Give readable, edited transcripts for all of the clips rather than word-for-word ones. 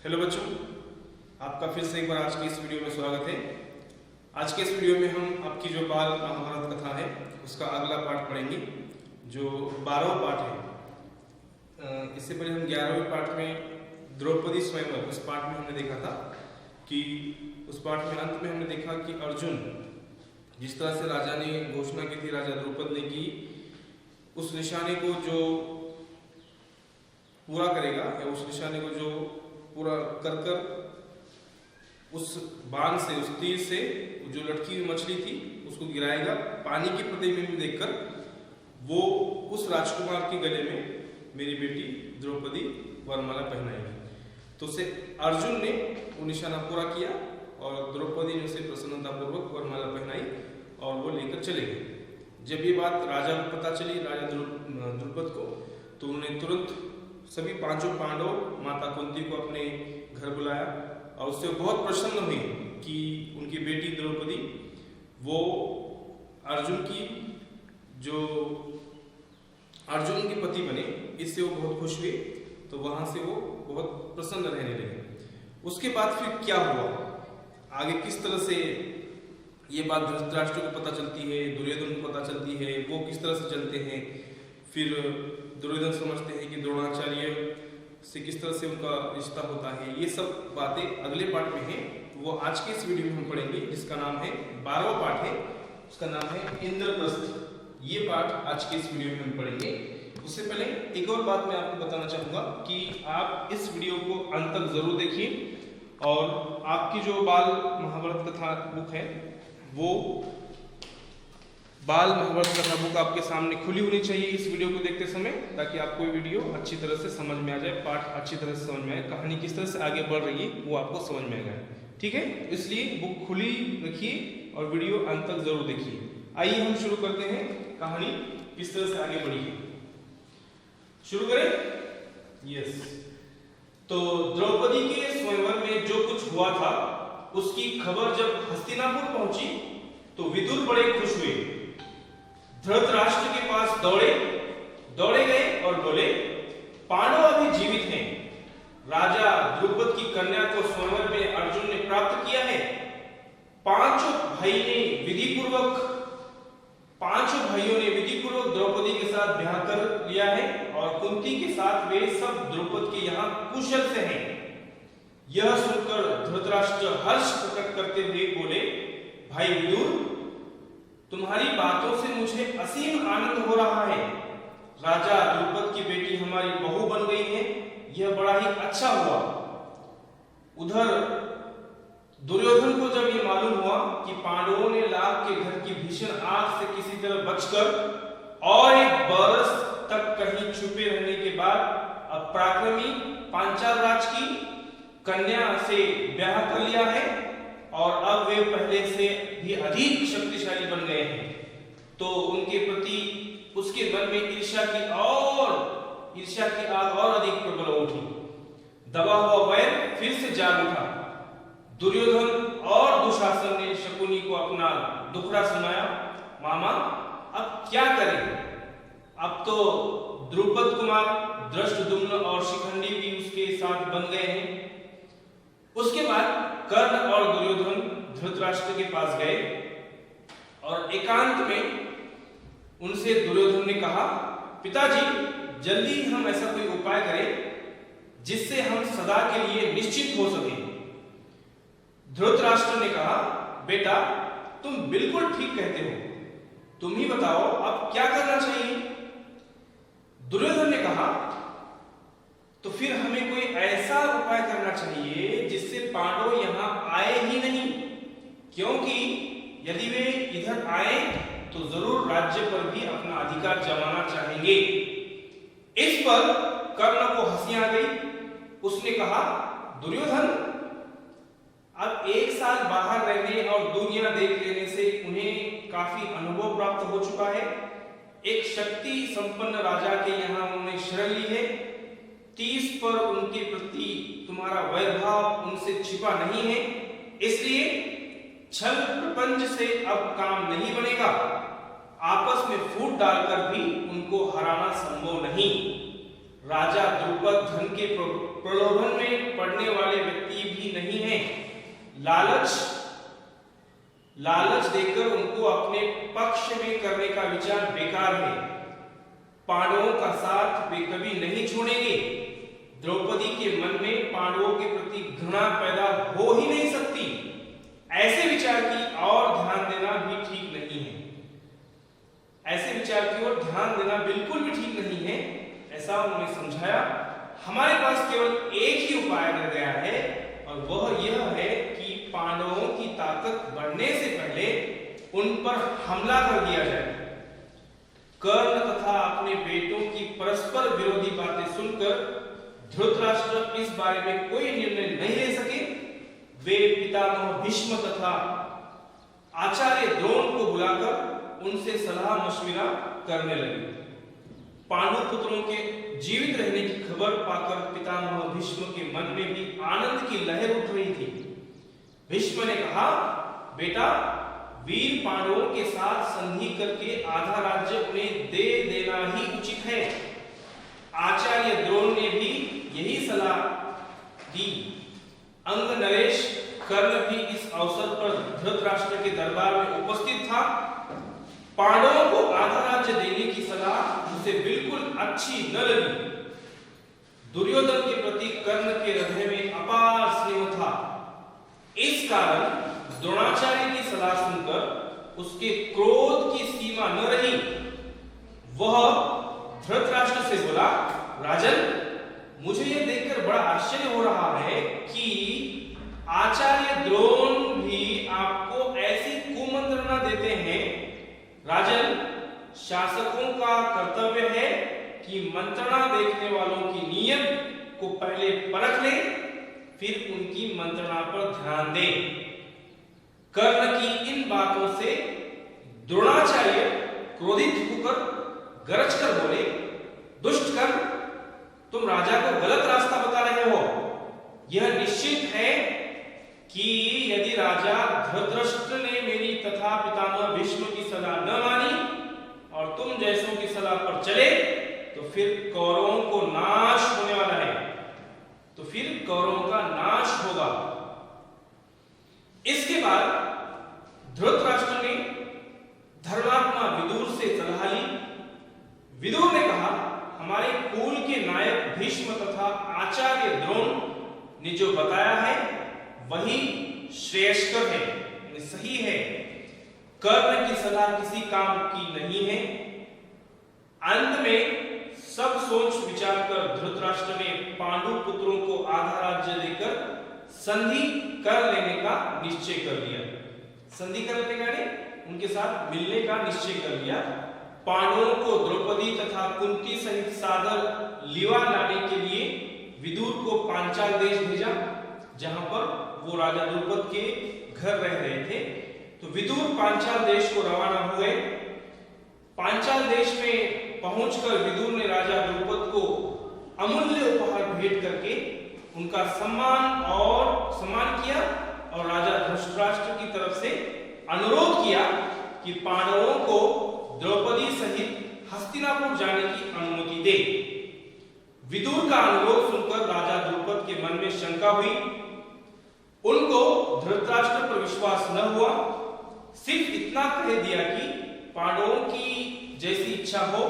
Hello बच्चों, आपका फिर से एक बार आज की इस वीडियो में स्वागत है। आज के इस वीडियो में हम आपकी जो बाल महाभारत कथा है उसका अगला पार्ट पढ़ेंगे, जो 12वां पार्ट है। इससे पहले हम 11वें पार्ट में द्रौपदी स्वयंवर उस पार्ट में हमने देखा था कि उस पार्ट में अंत में हमने देखा कि अर्जुन जिस तरह से राजा ने घोषणा की थी, राजा द्रौपद ने की, उस निशाने को जो पूरा करेगा या उस निशाने को जो पूरा कर उस बाण से, उस तीर से जो लटकी हुई मछली थी उसको गिराएगा, पानी की प्रतिबिंब में देखकर वो उस राजकुमार के गले में मेरी बेटी द्रौपदी वरमाला पहनाएगी। तो उसे अर्जुन ने वो निशाना पूरा किया और द्रौपदी ने उसे प्रसन्नतापूर्वक वरमाला पहनाई और वो लेकर चले गए। जब ये बात राजा को पता चली, राजा द्रुपद को, तो उन्होंने तुरंत सभी पांचों पांडव माता कुंती को अपने घर बुलाया और उससे बहुत प्रसन्न हुई कि उनकी बेटी द्रौपदी वो अर्जुन के पति बने। इससे वो बहुत खुश हुए, तो वहां से वो बहुत प्रसन्न रहने लगे। उसके बाद फिर क्या हुआ, आगे किस तरह से ये बात धृतराष्ट्र को पता चलती है, दुर्योधन को पता चलती है, वो किस तरह से चलते हैं, फिर दुर्योधन समझते हैं कि द्रोणाचार्य से किस तरह से उनका रिश्ता होता है, ये सब बातें अगले पार्ट में हैं। वो आज के इस वीडियो में हम पढ़ेंगे, जिसका नाम है 12वां पार्ट है, उसका नाम है इंद्रप्रस्थ। ये पार्ट आज के इस वीडियो में हम पढ़ेंगे। उससे पहले एक और बात मैं आपको बताना चाहूंगा कि आप इस वीडियो को अंत तक जरूर देखिए और आपकी जो बाल महाभारत कथा बुक है वो बाल महाभारत कथा बुक आपके सामने खुली होनी चाहिए इस वीडियो को देखते समय, ताकि आपको ये वीडियो अच्छी तरह से समझ में आ जाए, पाठ अच्छी तरह से समझ में आए, कहानी किस तरह से आगे बढ़ रही है वो आपको समझ में आएगा। ठीक है, इसलिए बुक खुली रखिए और वीडियो अंत तक जरूर देखिए। आइए हम शुरू करते हैं, कहानी किस तरह से आगे बढ़ी है। शुरू करें। यस, तो द्रौपदी के स्वयंवर में जो कुछ हुआ था उसकी खबर जब हस्तिनापुर पहुंची तो विदुर बड़े खुश हुए। धृतराष्ट्र के पास दौड़े गए और बोले, पांडव अभी जीवित हैं। राजा द्रुपद की कन्या को स्वयंवर में अर्जुन ने प्राप्त किया है। पांचों भाइयों ने विधिपूर्वक द्रौपदी के साथ ब्याह कर लिया है और कुंती के साथ वे सब द्रौपद के यहाँ कुशल से हैं। यह सुनकर धृतराष्ट्र हर्ष प्रकट करते हुए बोले, भाई विदुर, तुम्हारी बातों से मुझे असीम आनंद हो रहा है। राजा द्रुपद की बेटी हमारी बहू बन गई है, यह बड़ा ही अच्छा हुआ। उधर दुर्योधन को जब यह मालूम हुआ कि पांडवों ने लाभ के घर की भीषण आग से किसी तरह बचकर और एक बरस तक कहीं छुपे रहने के बाद अब पराक्रमी पांचाल राज की कन्या से ब्याह कर लिया है और अब वे पहले से भी अधिक शक्तिशाली बन गए हैं, तो उनके प्रति उसके मन में ईर्ष्या की आग और अधिक प्रबल हो उठी। दबा हुआ वैर फिर से जाग उठा। दुर्योधन और दुशासन ने शकुनी को अपना दुखड़ा सुनाया। मामा, अब क्या करें? अब तो द्रुपद कुमार धृष्टद्युम्न और शिखंडी भी उसके साथ बन गए हैं। उसके बाद कर्ण और दुर्योधन धृतराष्ट्र के पास गए और एकांत में उनसे दुर्योधन ने कहा, पिताजी, जल्दी हम ऐसा कोई उपाय करें जिससे हम सदा के लिए निश्चित हो सके। धृतराष्ट्र ने कहा, बेटा, तुम बिल्कुल ठीक कहते हो, तुम ही बताओ अब क्या करना चाहिए। दुर्योधन ने कहा, तो फिर हमें कोई ऐसा उपाय करना चाहिए जिससे पांडव यहां आए ही नहीं, क्योंकि यदि वे इधर आए तो जरूर राज्य पर भी अपना अधिकार जमाना चाहेंगे। इस पर कर्ण को हंसी आ गई। उसने कहा, दुर्योधन, अब एक साल बाहर रहने और दुनिया देख लेने से उन्हें काफी अनुभव प्राप्त हो चुका है। एक शक्ति संपन्न राजा के यहाँ उन्होंने शरण ली है। 30 पर उनके प्रति तुम्हारा वैरभाव उनसे छिपा नहीं है, इसलिए छल प्रपंच से अब काम नहीं बनेगा। आपस में फूट डालकर भी उनको हराना संभव नहीं। राजा द्रुपद धन के प्रलोभन में पड़ने वाले व्यक्ति भी नहीं हैं। लालच देकर उनको अपने पक्ष में करने का विचार बेकार है। पांडवों का साथ वे कभी नहीं छोड़ेंगे। द्रौपदी के मन में पांडवों के प्रति घृणा पैदा हो ही नहीं सकती। ऐसे विचार की और ध्यान देना भी ठीक नहीं है। ऐसे विचार की ओर ध्यान देना बिल्कुल भी ठीक नहीं है, ऐसा उन्होंने समझाया। हमारे पास केवल एक ही उपाय रह गया है और वह यह है कि पांडवों की ताकत बढ़ने से पहले उन पर हमला कर दिया जाए। कर्ण तथा अपने बेटों की परस्पर विरोधी बातें सुनकर धृतराष्ट्र इस बारे में कोई निर्णय नहीं ले सके। वे पितामह भीष्म तथा आचार्य द्रोण को बुलाकर उनसे सलाह मशविरा करने लगे। पांडु पुत्रों के जीवित रहने की खबर पाकर पितामह भीष्म के मन में भी आनंद की लहर उठ रही थी। भीष्म ने कहा, बेटा, वीर पांडवों के साथ संधि करके आधा राज्य उन्हें दे देना ही उचित है। आचार्य द्रोण ने भी यही सलाह दी। अंग नरेश कर्ण भी इस अवसर पर धृतराष्ट्र के दरबार में उपस्थित था। पांडवों को आधा राज्य देने की सलाह उसे बिल्कुल अच्छी न लगी। दुर्योधन के प्रति कर्ण के हृदय में अपार स्नेह था। इस कारण द्रोणाचार्य की सलाह सुनकर उसके क्रोध की सीमा न रही। वह धृतराष्ट्र से बोला, राजन, मुझे यह देखकर बड़ा आश्चर्य हो रहा है कि आचार्य द्रोण भी आपको ऐसी कुमंत्रणा देते हैं। राजन, शासकों का कर्तव्य है कि मंत्रणा देखने वालों की नीयत को पहले परख ले, फिर उनकी मंत्रणा पर ध्यान दे। कर्ण की इन बातों से द्रोणाचार्य क्रोधित होकर गरज कर बोले, दुष्ट कर्ण, तुम राजा को गलत रास्ता बता रहे हो। यह निश्चित है कि यदि राजा धृतराष्ट्र ने मेरी तथा पितामह भीष्म की सलाह न मानी और तुम जैसों की सलाह पर चले तो फिर कौरवों को नाश होने वाला है। तो फिर कौरवों का नाश होगा। इसके बाद धृतराष्ट्र ने धर्मात्मा विदुर से सलाह ली। विदुर ने कहा, हमारे कुल के नायक भीष्म तथा आचार्य द्रोण ने जो बताया है वही श्रेयस्कर है, सही है। कर्ण की सलाह किसी काम की नहीं है। अंत में सब सोच विचार कर धृतराष्ट्र ने पांडु पुत्रों को आधा राज्य देकर संधि कर लेने का निश्चय कर लिया। संधि कर लेने का उनके साथ मिलने का निश्चय कर लिया। पांडवों को द्रौपदी तथा कुंती सहित सादर लीवा लाने के लिए विदुर को पांचाल देश भेजा, जहां पर वो राजा द्रुपद के घर रह रहे थे। तो विदुर पांचाल देश को रवाना हुए। पांचाल देश में पहुंचकर विदुर ने राजा द्रुपद को अमूल्य उपहार भेंट करके उनका सम्मान किया और राजा धृतराष्ट्र की तरफ से अनुरोध किया कि पांडवों को द्रौपदी सहित हस्तिनापुर जाने की अनुमति दे। विदुर का अनुरोध सुनकर राजा द्रुपद के मन में शंका हुई। उनको धृतराष्ट्र पर विश्वास न हुआ। सिर्फ इतना कह दिया कि पांडवों की जैसी इच्छा हो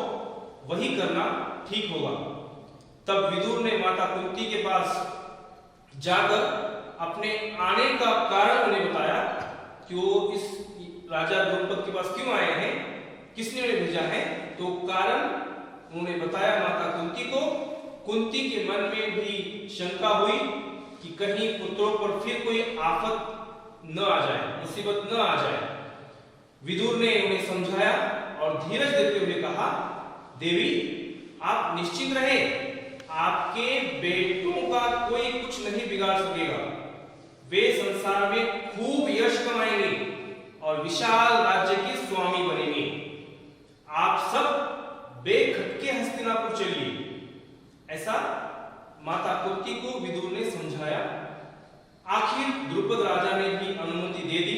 वही करना ठीक होगा। तब विदुर ने माता कुंती के पास जाकर अपने आने का कारण उन्हें बताया कि वो इस राजा द्रुपद के पास क्यों आए हैं, किसने उन्हें भेजा है। तो कारण उन्होंने बताया माता कुंती को। कुंती के मन में भी शंका हुई कि कहीं पुत्रों पर फिर कोई आफत न आ जाए, मुसीबत न आ जाए। विदुर ने उन्हें समझाया और धीरज देते हुए कहा, देवी, आप निश्चिंत रहे, आपके बेटों का कोई कुछ नहीं बिगाड़ सकेगा। वे संसार में खूब यश कमाएंगे और विशाल राज्य के स्वामी बनेंगे। आप सब बेखटके हस्तिनापुर चलिए। ऐसा माता कुंती को विदुर ने समझाया। आखिर द्रुपद राजा ने भी अनुमति दे दी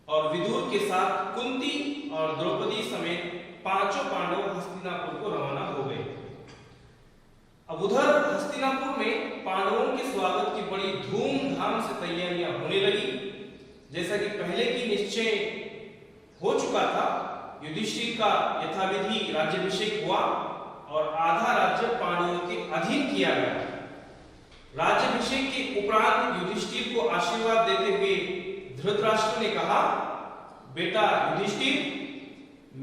और विदुर के साथ कुंती और द्रौपदी समेत पांचों पांडव हस्तिनापुर को रवाना हो गए। अब उधर हस्तिनापुर में पांडवों के स्वागत की बड़ी धूमधाम से तैयारियां होने लगी। जैसा कि पहले की निश्चय हो चुका था, युधिष्ठिर का यथाविधि राज्याभिषेक हुआ और आधा राज्य पांडवों के अधीन किया गया। राज्याभिषेक के उपरांत युधिष्ठिर को आशीर्वाद देते हुए धृतराष्ट्र ने कहा, बेटा युधिष्ठिर,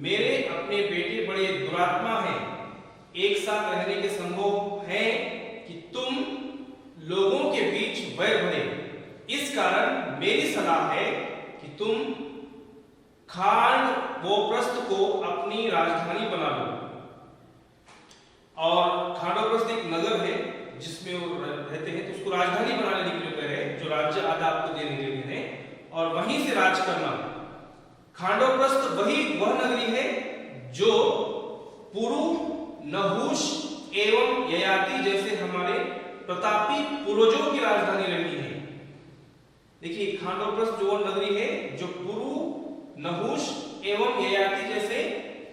मेरे अपने बेटे बड़े दुरात्मा हैं। एक साथ रहने के संभव है कि तुम लोगों के बीच वैर बढ़े। इस कारण मेरी सलाह है कि तुम खांडवप्रस्थ को अपनी राजधानी बना लो। और खांडवप्रस्थ एक नगर है जिसमें वो रहते हैं, तो उसको राजधानी बना लेने के लिए कह रहे हैं, जो राज्य आधा आपको देने के लिए हैं, और वहीं से राज करना। खांडवप्रस्थ वह नगरी है जो पुरु, नहुष एवं ययाति जैसे हमारे प्रतापी पूर्वजों की राजधानी रही है। देखिए, खांडवप्रस्थ जो नगरी है जो पुरु, नहुष एवं ययाति जैसे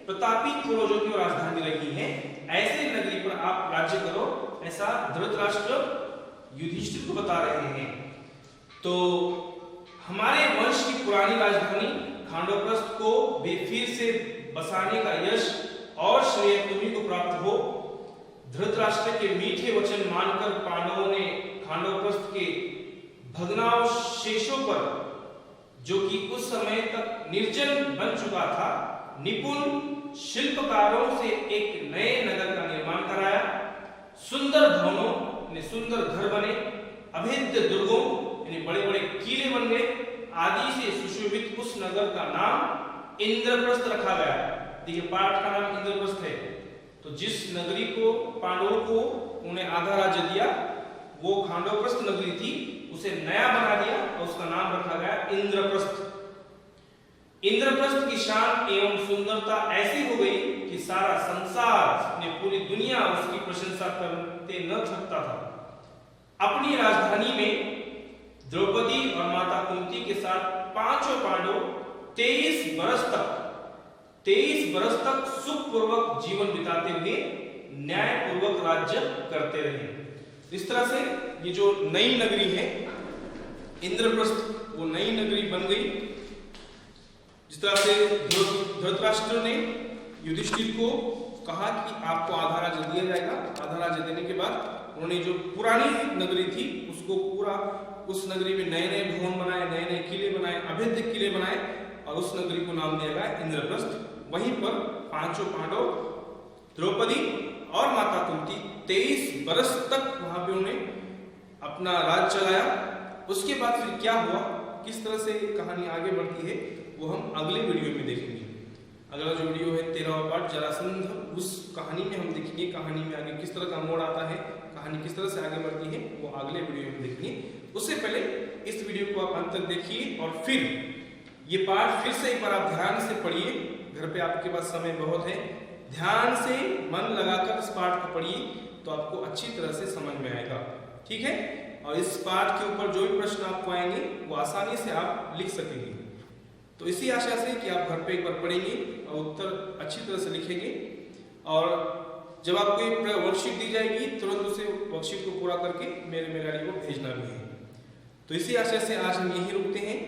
प्रतापी पूर्वजों की राजधानी रही है, ऐसे नगरी पर आप राज्य करो, ऐसा धृतराष्ट्र युधिष्ठिर को बता रहे हैं। तो हमारे वंश की पुरानी राजधानी खांडवप्रस्थ को फिर से बसाने का यश और श्रेय तुम्ही को प्राप्त हो। धृतराष्ट्र के मीठे वचन मानकर पांडवों ने खांडवप्रस्थ के भग्नावशेषों पर, जो कि उस समय तक निर्जन बन चुका था, निपुण शिल्पकारों से एक नए नगर का निर्माण कराया। सुंदर भवनों यानी सुंदर घर बने, अभेद्य दुर्गों यानी बड़े बड़े किले बन गए, आदि से सुशोभित उस नगर का नाम इंद्रप्रस्थ रखा गया। देखिए, पाठ का नाम इंद्रप्रस्थ है। तो जिस नगरी को पांडवों को उन्हें आधा राज्य दिया, वो खांडवप्रस्थ नगरी थी, उसे नया बना दिया और उसका नाम रखा गया इंद्रप्रस्थ। इंद्रप्रस्थ की शान एवं सुंदरता ऐसी हो गई कि सारा संसार ने, पूरी दुनिया उसकी प्रशंसा करते न थकता था। अपनी राजधानी में द्रौपदी और माता कुंती के साथ पांचों पांडव 23 बरस तक सुखपूर्वक जीवन बिताते हुए न्यायपूर्वक राज्य करते रहे। इस तरह से ये जो नई नगरी है इंद्रप्रस्थ, वो नई नगरी बन गई। जिस तरह से धृतराष्ट्र ने युधिष्ठिर को कहा कि आपको आधा राज्य दिया जाएगा, आधा राज्य देने के बाद उन्होंने जो पुरानी नगरी थी उसको पूरा, उस नगरी में नए नए भवन बनाए, नए नए किले बनाए, अभेद्य किले बनाए, और उस नगरी को नाम दिया गया इंद्रप्रस्थ। वहीं पर पांचों पांडव, द्रौपदी और माता कुंती 23 बरस तक वहां पे उन्हें अपना राज चलाया। उसके बाद फिर क्या हुआ, किस तरह से कहानी आगे बढ़ती है, वो हम अगले वीडियो में देखेंगे। अगला जो वीडियो है 13वां पार्ट जरासंध, उस कहानी में हम देखेंगे कहानी में आगे किस तरह का मोड़ आता है, कहानी किस तरह से आगे बढ़ती है, वो अगले वीडियो में देखेंगे। उससे पहले इस वीडियो को आप अंत तक देखिए और फिर ये पार्ट फिर से एक बार आप ध्यान से पढ़िए। घर पे आपके पास समय बहुत है, ध्यान से मन लगाकर इस पाठ को पढ़िए तो आपको अच्छी तरह से समझ में आएगा। ठीक है, और इस पाठ के ऊपर जो भी प्रश्न आपको आएंगे वो आसानी से आप लिख सकेंगे। तो इसी आशा से कि आप घर पे एक बार पढ़ेंगे और उत्तर अच्छी तरह से लिखेंगे, और जब आपको एक वर्कशीट दी जाएगी तुरंत उसे वर्कशीट को पूरा करके मेरे मेल आईडी को भेजना भी है। तो इसी आशा से आज हम यहीं रुकते हैं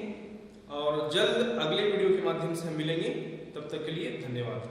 और जल्द अगले वीडियो के माध्यम से हम मिलेंगे। तब तक के लिए धन्यवाद।